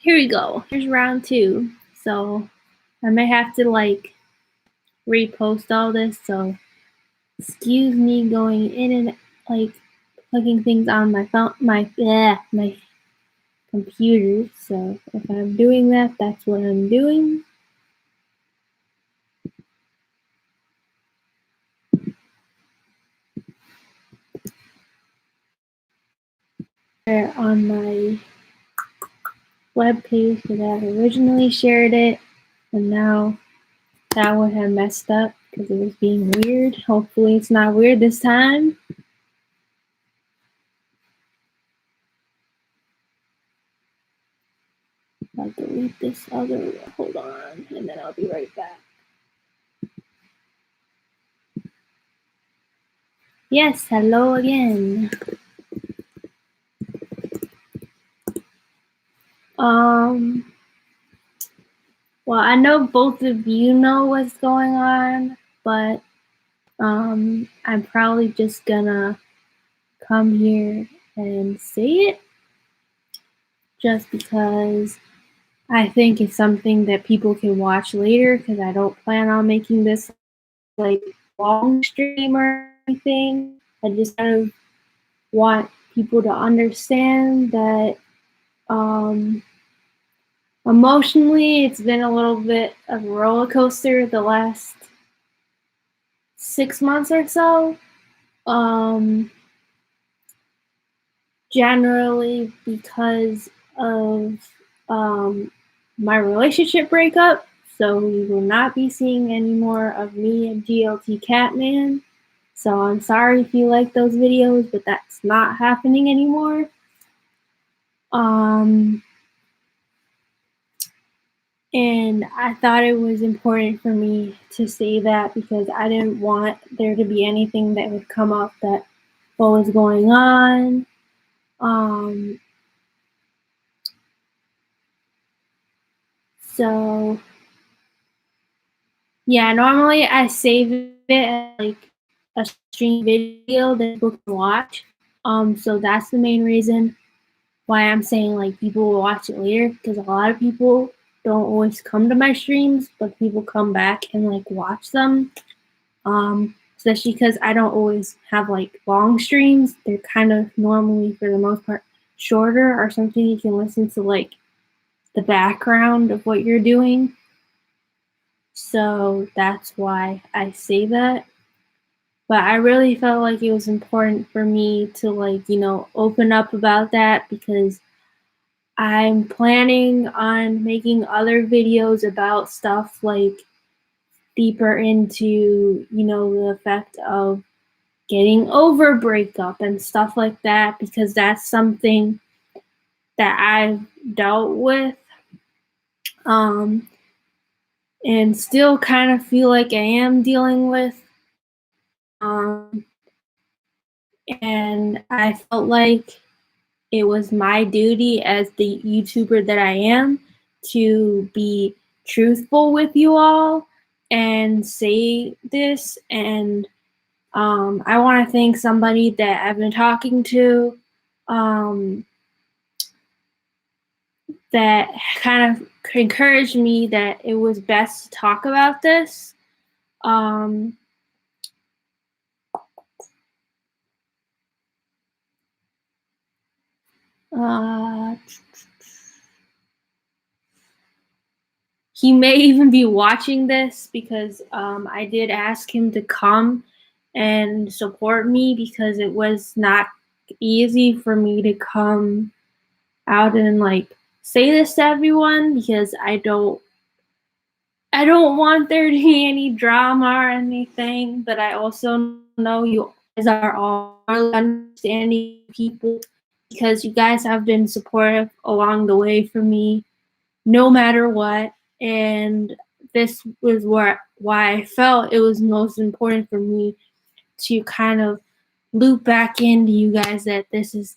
Here we go. Here's round 2. So I may have to repost all this. So excuse me going in and plugging things on my phone, my computer. So if I'm doing that, that's what I'm doing. On my webpage that I originally shared it, and now that would have messed up because it was being weird. Hopefully it's not weird this time. I'll delete this other, hold on, and then I'll be right back. Yes, hello again. Well, I know both of you know what's going on, but I'm probably just gonna come here and say it just because I think it's something that people can watch later, because I don't plan on making this long stream or anything. I just kind of want people to understand that emotionally it's been a little bit of a roller coaster the last 6 months or so. Generally because of my relationship breakup. So we will not be seeing any more of me and GLT Catman. So I'm sorry if you like those videos, but that's not happening anymore. And I thought it was important for me to say that because I didn't want there to be anything that would come up that what was going on. So yeah, normally I save it as a stream video that people can watch. So that's the main reason why I'm saying people will watch it later, because a lot of people don't always come to my streams, but people come back and watch them. Especially because I don't always have long streams. They're kind of normally, for the most part, shorter or something you can listen to the background of what you're doing. So that's why I say that. But I really felt like it was important for me to open up about that, because I'm planning on making other videos about stuff deeper into, the effect of getting over breakup and stuff like that, because that's something that I've dealt with. And still kind of feel like I am dealing with. And I felt like it was my duty as the YouTuber that I am to be truthful with you all and say this. And I want to thank somebody that I've been talking to that kind of encouraged me that it was best to talk about this. He may even be watching this, because I did ask him to come and support me, because it was not easy for me to come out and say this to everyone, because I don't want there to be any drama or anything, but I also know you guys are all really understanding people, because you guys have been supportive along the way for me no matter what. And this was why I felt it was most important for me to kind of loop back into you guys that this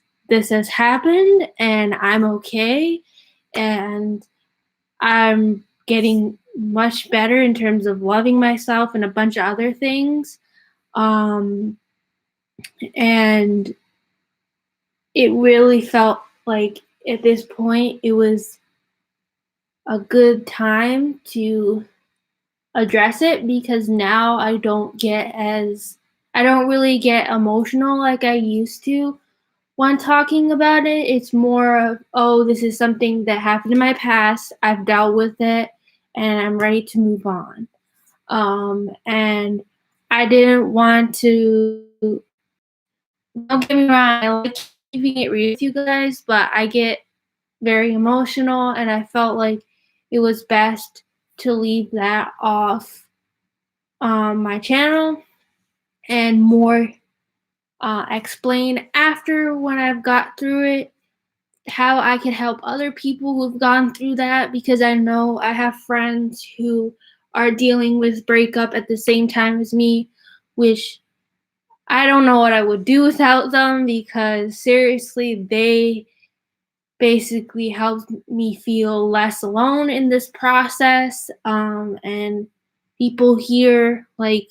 has happened and I'm okay, and I'm getting much better in terms of loving myself and a bunch of other things. And it really felt like at this point it was a good time to address it, because now I don't really get emotional like I used to when talking about it. It's more of, oh, this is something that happened in my past. I've dealt with it and I'm ready to move on. And I didn't want to, don't get me wrong, I like keeping it real with you guys, but I get very emotional and I felt like it was best to leave that off my channel and more explain after, when I've got through it, how I can help other people who've gone through that, because I know I have friends who are dealing with breakup at the same time as me, which I don't know what I would do without them, because seriously, they basically helped me feel less alone in this process. And people here like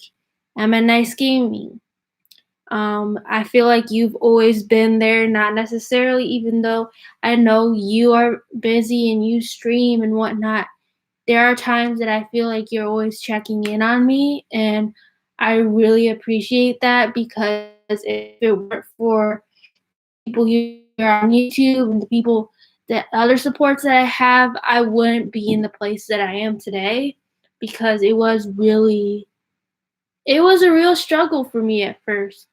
Emma Nice Gaming, I feel like you've always been there, not necessarily, even though I know you are busy and you stream and whatnot. There are times that I feel like you're always checking in on me, and I really appreciate that, because if it weren't for people here on YouTube and the people, that other supports that I have, I wouldn't be in the place that I am today, because it was a real struggle for me at first,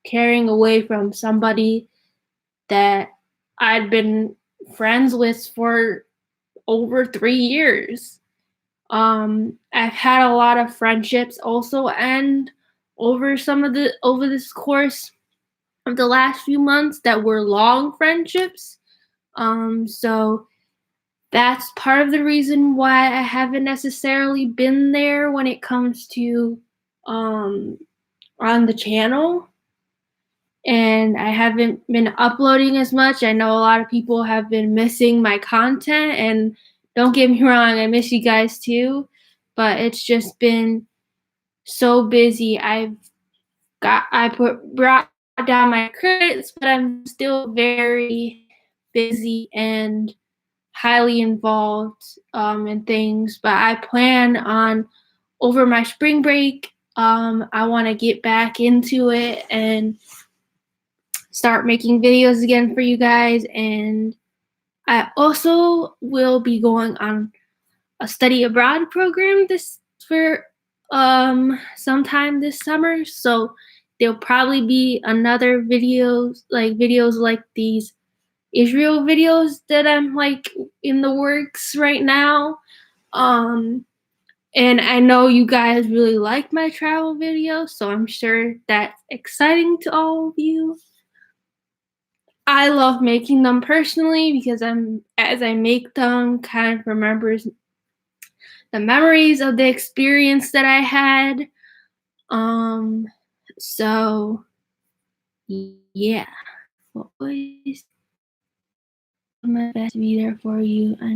carrying away from somebody that I'd been friends with for over 3 years. I've had a lot of friendships also end over this course of the last few months that were long friendships. So that's part of the reason why I haven't necessarily been there when it comes to um on the channel, and I haven't been uploading as much. I know a lot of people have been missing my content, and don't get me wrong, I miss you guys too, but it's just been so busy. Brought down my credits, but I'm still very busy and highly involved in things. But I plan on, over my spring break, I want to get back into it and start making videos again for you guys. And I also will be going on a study abroad program this for sometime this summer. So there'll probably be another videos like these Israel videos that I'm like in the works right now. And I know you guys really like my travel videos, so I'm sure that's exciting to all of you. I love making them personally, because as I make them, kind of remembers the memories of the experience that I had. So yeah, will always do my best to be there for you. I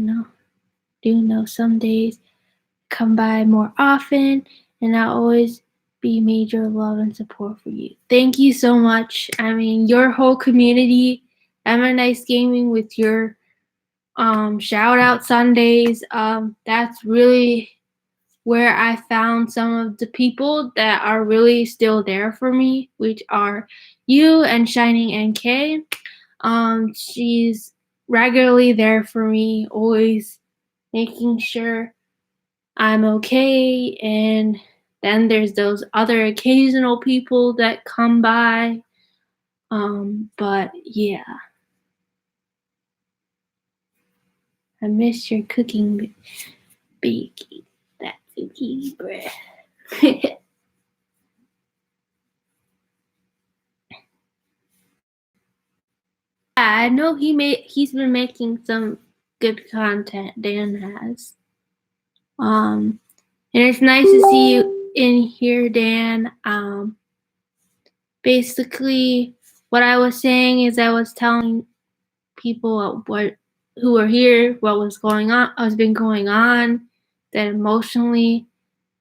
do know some days come by more often, and I'll always be major love and support for you. Thank you so much. I mean, your whole community, Emma Nice Gaming, with your shout out Sundays, that's really where I found some of the people that are really still there for me, which are you and Shining NK. She's regularly there for me, always making sure I'm okay. And then there's those other occasional people that come by. But yeah, I miss your cooking, baking that zucchini bread. I know he's been making some good content, Dan has. And it's nice to see you in here, Dan. Basically what I was saying is, I was telling people who were here what was going on, what's been going on, that emotionally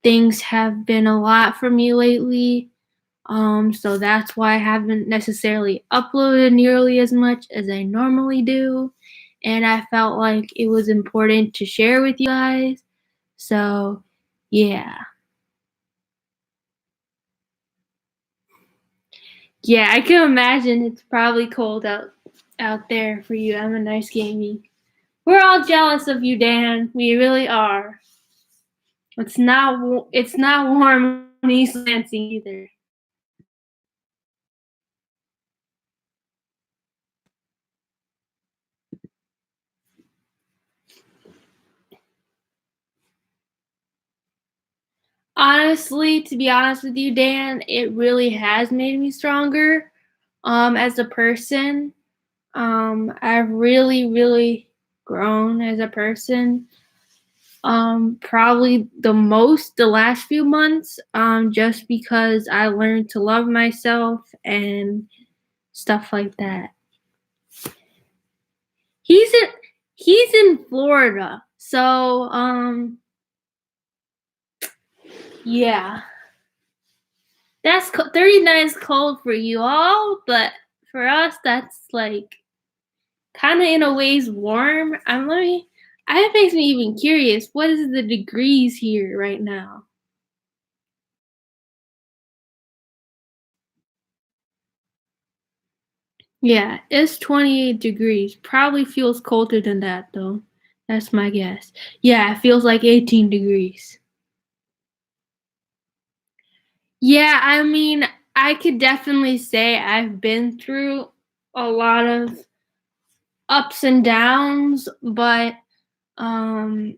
things have been a lot for me lately. So that's why I haven't necessarily uploaded nearly as much as I normally do. and I felt like it was important to share with you guys. So, yeah. Yeah, I can imagine it's probably cold out there for you. I'm a nice gaming. We're all jealous of you, Dan. We really are. It's not warm in East Lansing either. Honestly, to be honest with you, Dan, it really has made me stronger as a person. I've really, really grown as a person. Probably the most the last few months, just because I learned to love myself and stuff like that. He's in he's in Florida. So, yeah. That's 39 is cold for you all, but for us that's like kind of in a ways warm. It makes me even curious. What is the degrees here right now? Yeah, it's 28 degrees. Probably feels colder than that though. That's my guess. Yeah, it feels like 18 degrees. Yeah, I mean, I could definitely say I've been through a lot of ups and downs, but um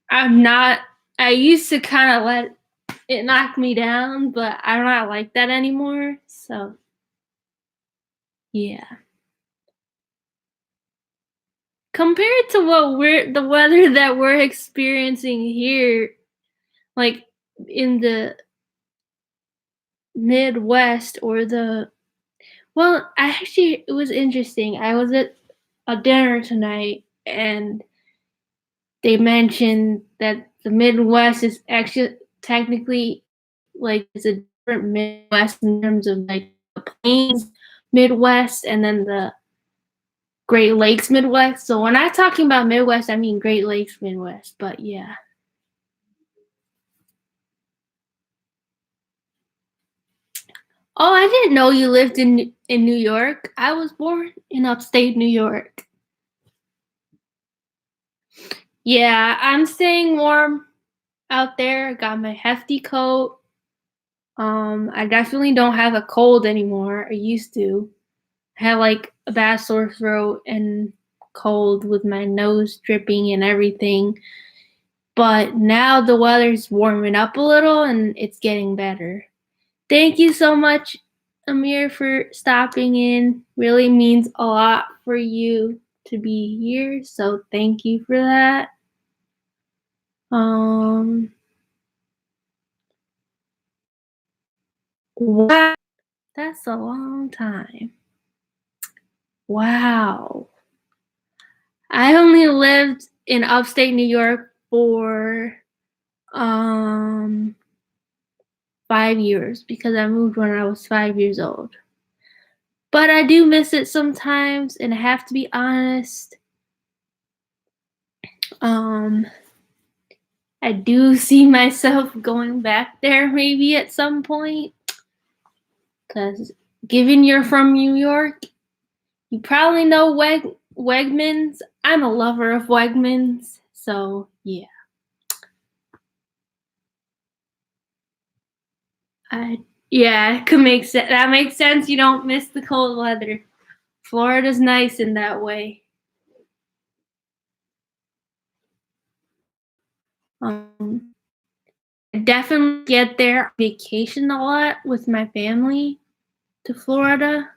I'm not I used to kind of let it knock me down, but I'm not like that anymore. So, yeah. Compared to the weather that we're experiencing here, like in the Midwest or it was interesting. I was at a dinner tonight and they mentioned that the Midwest is actually technically like it's a different Midwest in terms of like the plains Midwest and then the Great Lakes Midwest. So when I'm talking about Midwest, I mean Great Lakes Midwest. But yeah. Oh, I didn't know you lived in New York. I was born in upstate New York. Yeah, I'm staying warm out there. Got my hefty coat. I definitely don't have a cold anymore. I used to. I had like a bad sore throat and cold with my nose dripping and everything. But now the weather's warming up a little and it's getting better. Thank you so much, Amir, for stopping in. Really means a lot for you to be here. So thank you for that. Um, wow, that's a long time. Wow. I only lived in upstate New York for um 5 years because I moved when I was 5 years old. But I do miss it sometimes, and I have to be honest. Um, I do see myself going back there maybe at some point. Because given you're from New York, you probably know Wegmans. I'm a lover of Wegmans, so yeah. I yeah, it could make sense. That makes sense. You don't miss the cold weather. Florida's nice in that way. Um, I definitely get there on vacation a lot with my family to Florida.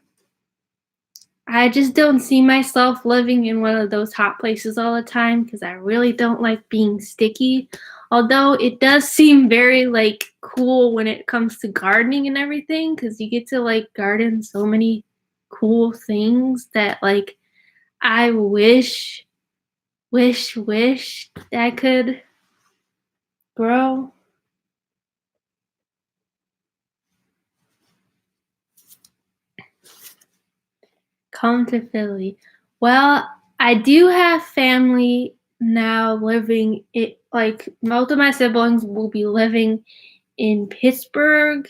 I just don't see myself living in one of those hot places all the time because I really don't like being sticky. Although it does seem very like cool when it comes to gardening and everything because you get to like garden so many cool things that like I wish I could grow. Come to Philly. Well, I do have family now living it like most of my siblings will be living in Pittsburgh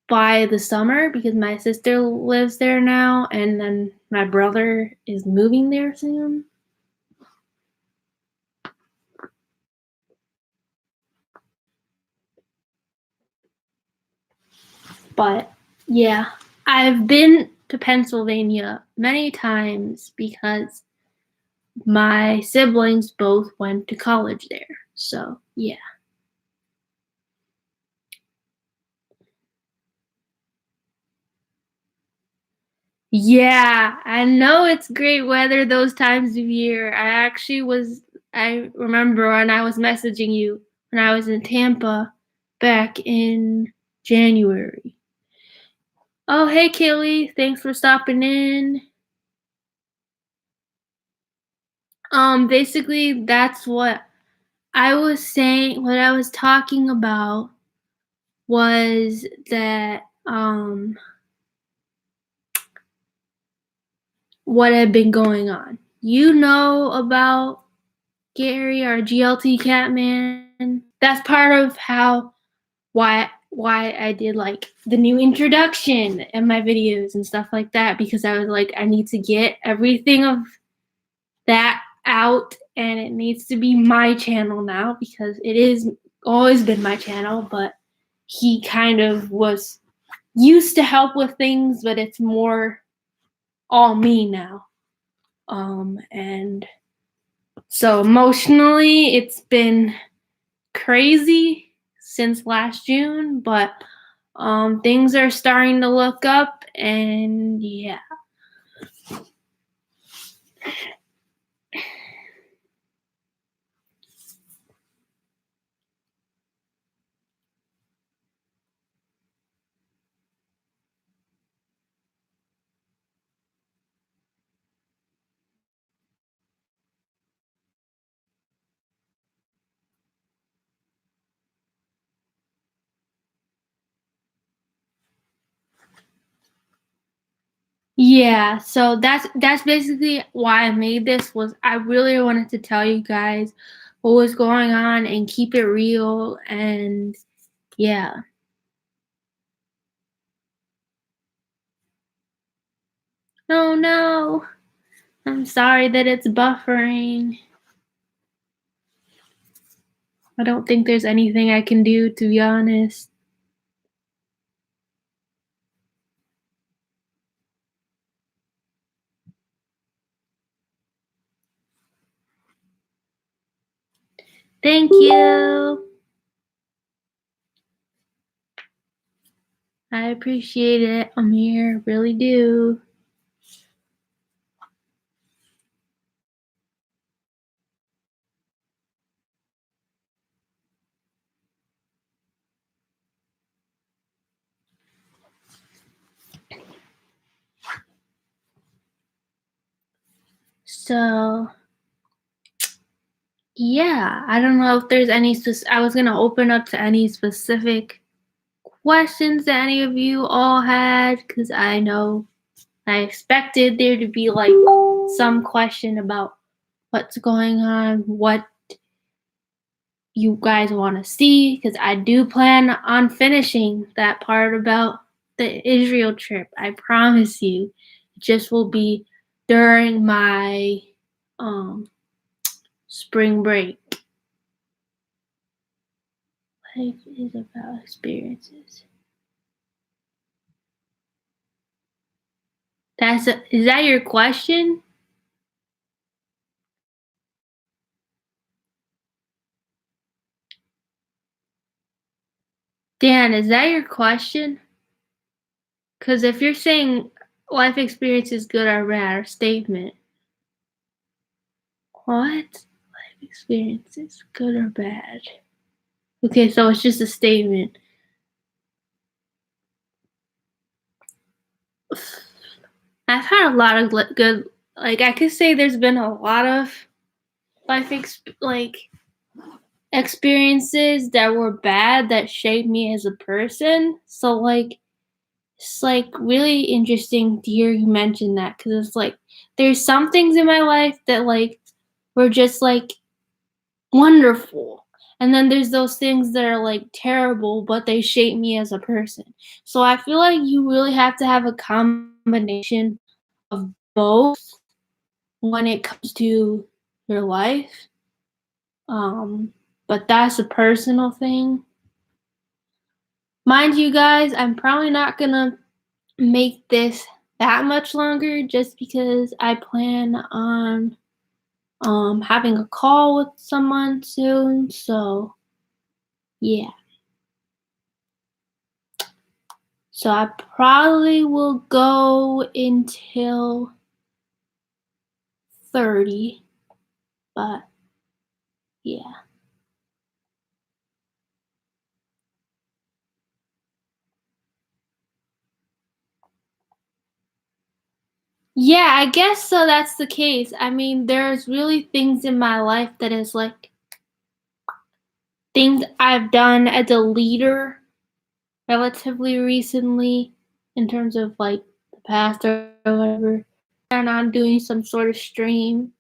by the summer because my sister lives there now and then my brother is moving there soon. But yeah, I've been to Pennsylvania many times because my siblings both went to college there. So, yeah. Yeah, I know it's great weather those times of year. I remember when I was messaging you when I was in Tampa back in January. Oh, hey, Kaylee. Thanks for stopping in. Basically, that's what I was saying, what I was talking about was that, what had been going on. You know about Gary, our GLT Catman. That's part of why I did like the new introduction in my videos and stuff like that because I was like I need to get everything of that out and it needs to be my channel now because it is always been my channel, but he kind of was used to help with things, but it's more all me now. And so emotionally, it's been crazy since last June, but things are starting to look up, and yeah. Yeah, so that's basically why I made this was I really wanted to tell you guys what was going on and keep it real and yeah. Oh no. I'm sorry that it's buffering. I don't think there's anything I can do to be honest. Thank you. I appreciate it, Amir. Really do. So, yeah, I don't know if there's any I was going to open up to any specific questions that any of you all had cuz I know I expected there to be like some question about what's going on, what you guys want to see because I do plan on finishing that part about the Israel trip. I promise you. It just will be during my um spring break. Life is about experiences. Is that your question? Dan, is that your question? Because if you're saying life experience is good or bad, or statement, what? Life experience is good or bad? Okay, so it's just a statement. I've had a lot of good, like I could say there's been a lot of life experiences that were bad that shaped me as a person. So like it's like really interesting to hear you mention that because it's like there's some things in my life that like were just like wonderful. And then there's those things that are like terrible, but they shape me as a person. So I feel like you really have to have a combination of both when it comes to your life. Um, but that's a personal thing. Mind you guys, I'm probably not gonna make this that much longer just because I plan on having a call with someone soon. So yeah. So I probably will go until 30, but yeah. Yeah, I guess so that's the case. I mean, there's really things in my life that is like things I've done as a leader relatively recently in terms of like the past or whatever. And I'm doing some sort of stream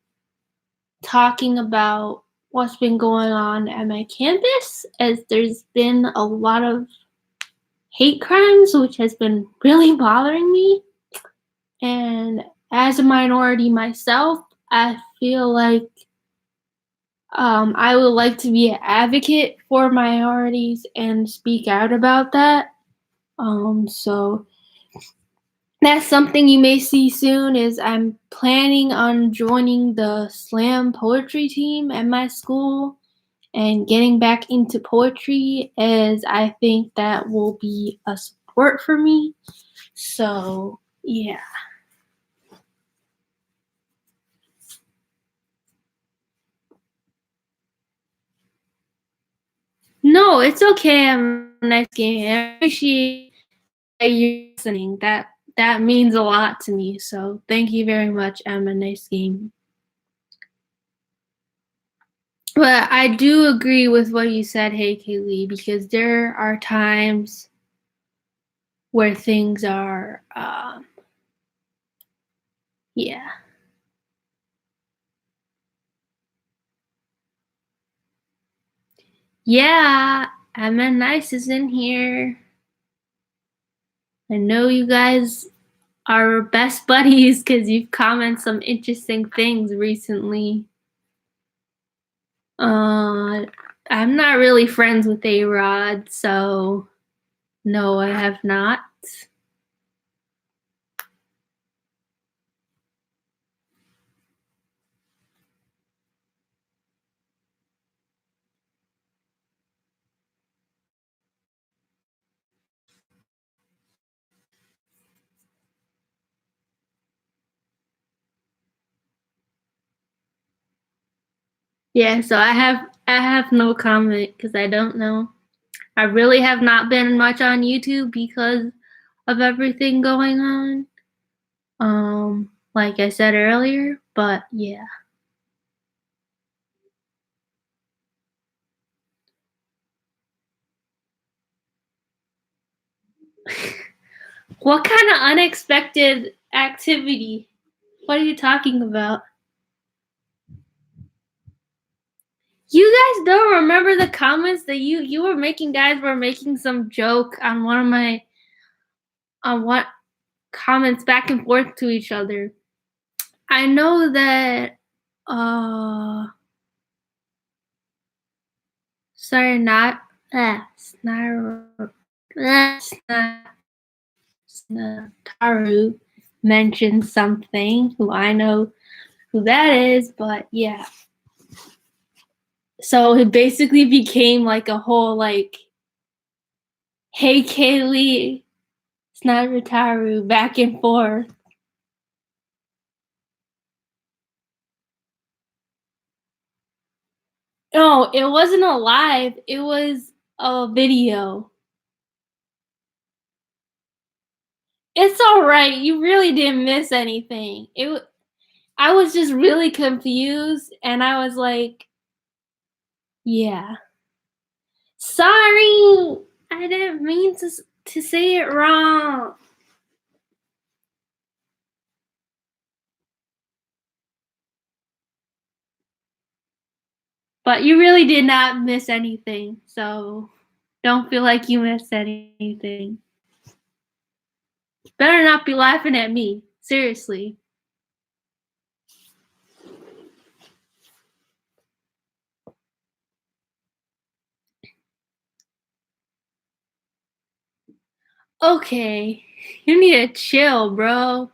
talking about what's been going on at my campus as there's been a lot of hate crimes, which has been really bothering me. And as a minority myself, I feel like I would like to be an advocate for minorities and speak out about that. So that's something you may see soon is I'm planning on joining the slam poetry team at my school and getting back into poetry as I think that will be a support for me. So, yeah. No, it's okay. I'm a nice game. I appreciate that you're listening. That means a lot to me. So thank you very much. I'm a nice game. But I do agree with what you said, hey Kaylee, because there are times where things are yeah. Yeah, I'm a nice is in here. I know you guys are best buddies because you've commented some interesting things recently. Uh, I'm not really friends with A Rod, so no, I have not. Yeah, so I have no comment because I don't know. I really have not been much on YouTube because of everything going on. Like I said earlier, but yeah. What kind of unexpected activity? What are you talking about? You guys don't remember the comments that you were making? Guys were making some joke on one of my on what comments back and forth to each other. I know that sorry not Snarl Taru mentioned something who I know who that is, but yeah. So it basically became like a whole like, hey Kaylee, it's not Ritaru, back and forth. No, it wasn't a live, it was a video. It's alright, you really didn't miss anything. I was just really confused and I was like, yeah. Sorry, I didn't mean to say it wrong. But you really did not miss anything, so don't feel like you missed anything. Better not be laughing at me. Seriously. Okay. You need to chill, bro.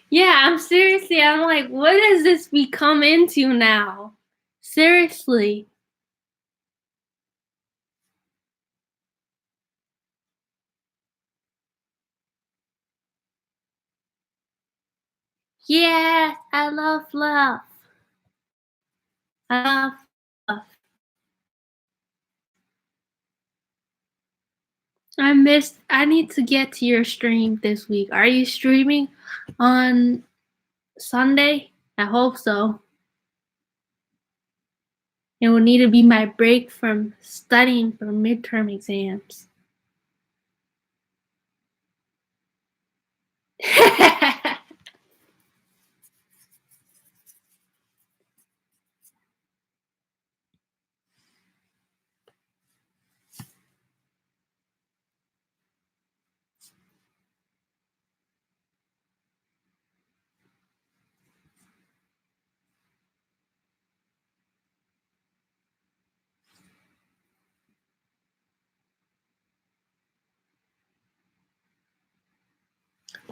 Yeah, I'm like, what does this become into now? Seriously. Yeah, I love love. I love love. I need to get to your stream this week. Are you streaming on Sunday? I hope so. It will need to be my break from studying for midterm exams.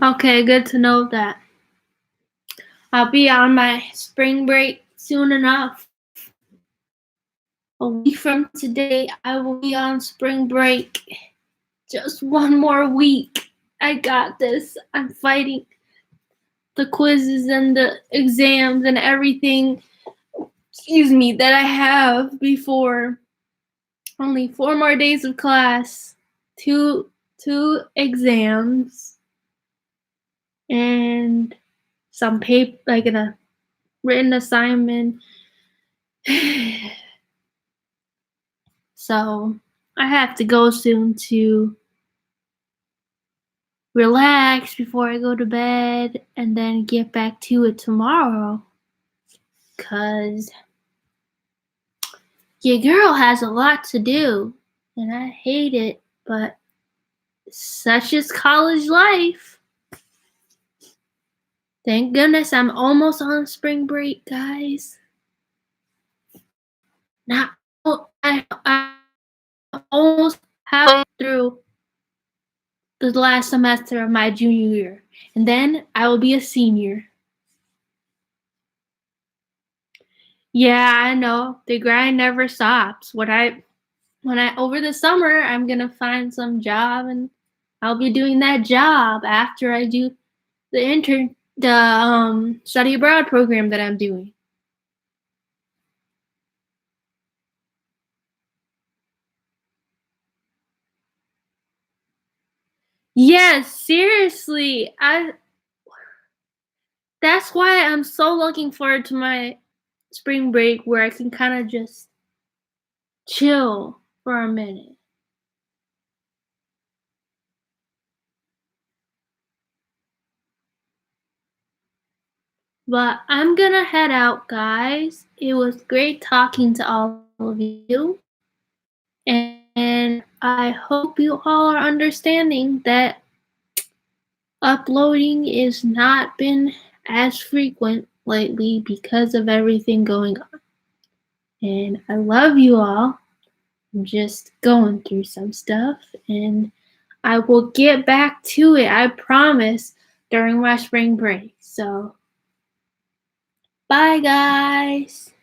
Okay, good to know that. I'll be on my spring break soon enough. A week from today, I will be on spring break. Just one more week. I got this. I'm fighting the quizzes and the exams and everything, that I have before. Only 4 more days of class, two exams, and some paper, like a written assignment. So I have to go soon to relax before I go to bed and then get back to it tomorrow. Cause your girl has a lot to do and I hate it, but such is college life. Thank goodness I'm almost on spring break, guys. Now I almost halfway through the last semester of my junior year, and then I will be a senior. Yeah, I know. The grind never stops. When I over the summer, I'm gonna find some job and I'll be doing that job after I do the study abroad program that I'm doing. Yes, seriously. That's why I'm so looking forward to my spring break where I can kind of just chill for a minute. But I'm gonna head out, guys. It was great talking to all of you. And I hope you all are understanding that uploading is not been as frequent lately because of everything going on. And I love you all. I'm just going through some stuff and I will get back to it, I promise, during my spring break. So, bye guys.